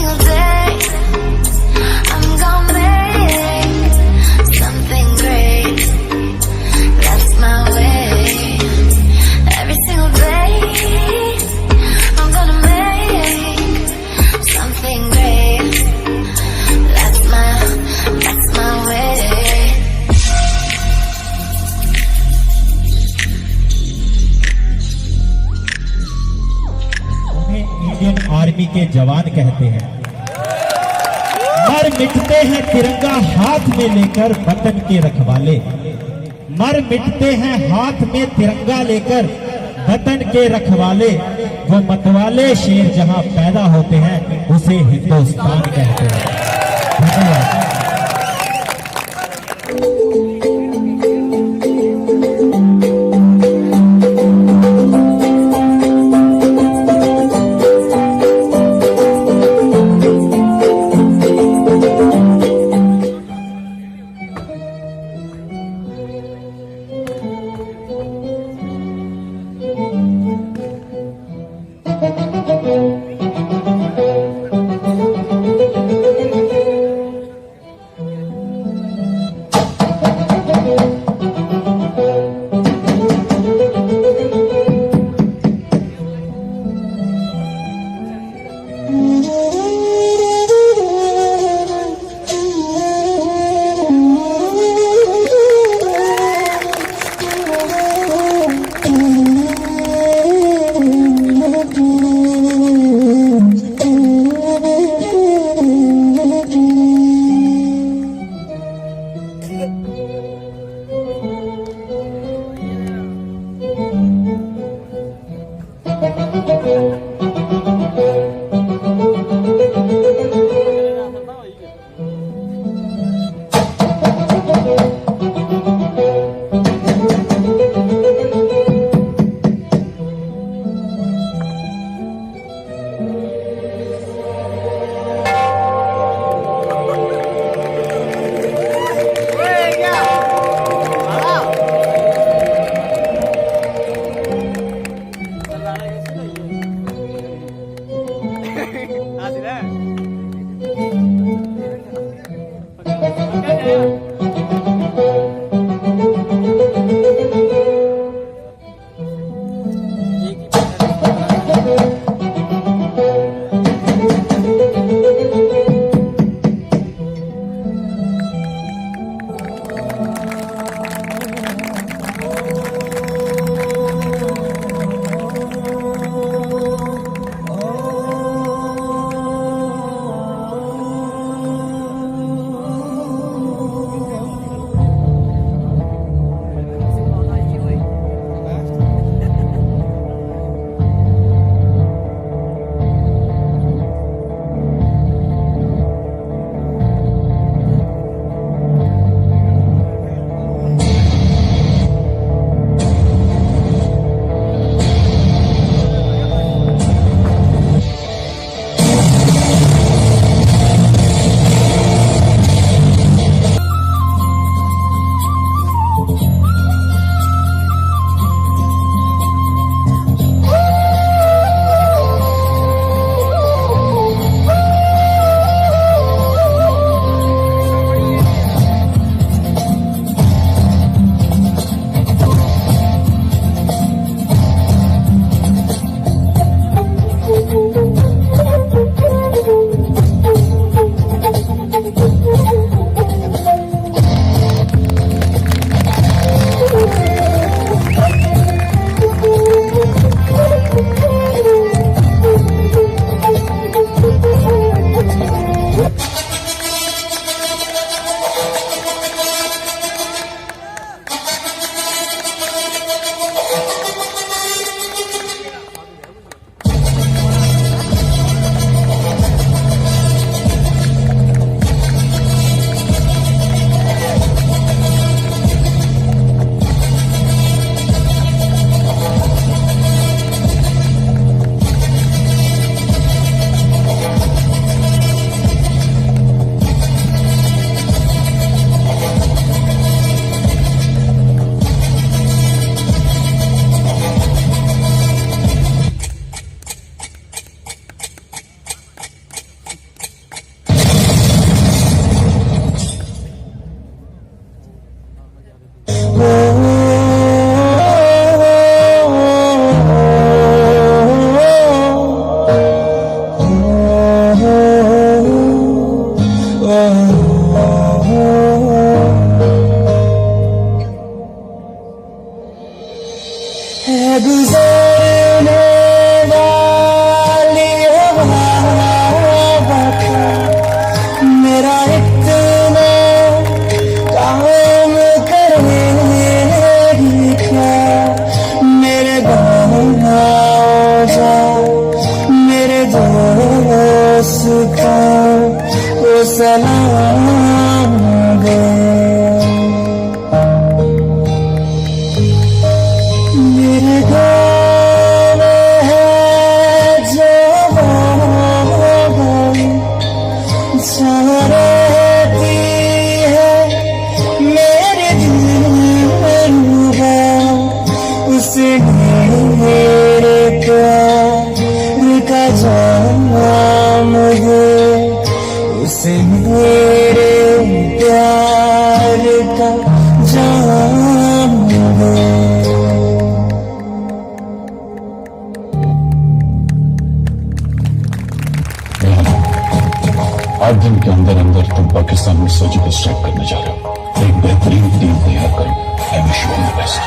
single day I'm gonna make something great. That's my way. Every single day I'm gonna make something great. That's my way. Indian army के जवान कहते हैं। मर मिटते हैं तिरंगा हाथ में लेकर वतन के रखवाले। मर मिटते हैं हाथ में तिरंगा लेकर वतन के रखवाले। वो मतवाले शेर जहां पैदा होते हैं उसे हिंदुस्तान कहते हैं। धन्यवाद। है गुजरने वाली हवा का मेरा इतना काम करेगी क्या। मेरे गाँव जा मेरे दोस्त का वो सलाम दे। मेरे गाँव में है जो जहाँ रहती है मेरे दिलरुबा उसे मेरे प्यार का जाम दे। उसे मेरे प्यार का जाम दे। आठ दिन के अंदर अंदर तुम पाकिस्तान में सर्जिकल स्ट्राइक करने जा रहे हो। एक बेहतरीन टीम तैयार करो। I wish you all the best.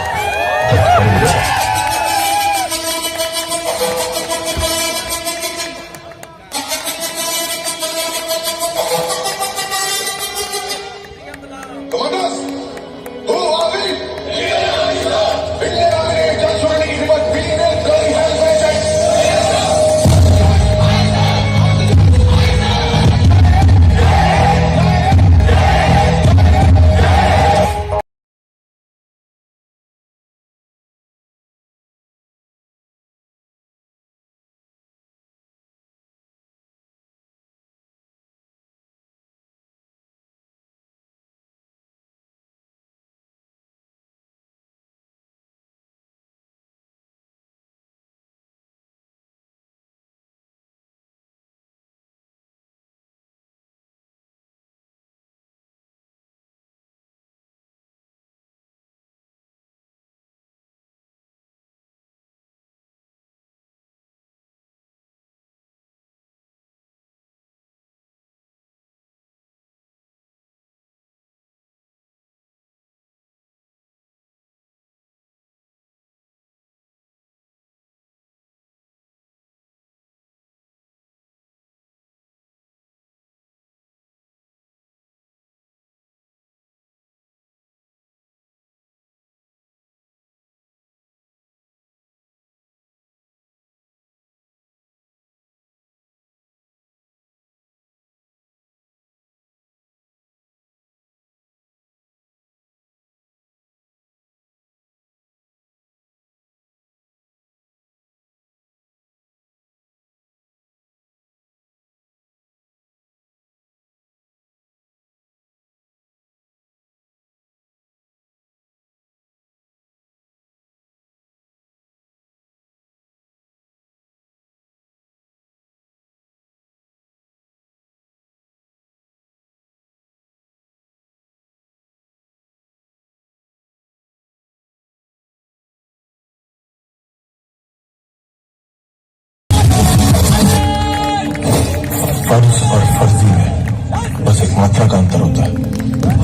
फर्ज और फर्जी में बस एक मात्रा का अंतर होता है।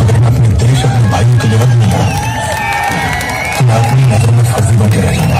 अगर मैं अपने देश अपने भाइयों के लिए वक्त नहीं लड़ा तो मैं अपनी नजर में फर्जी बन के रह जाऊंगा।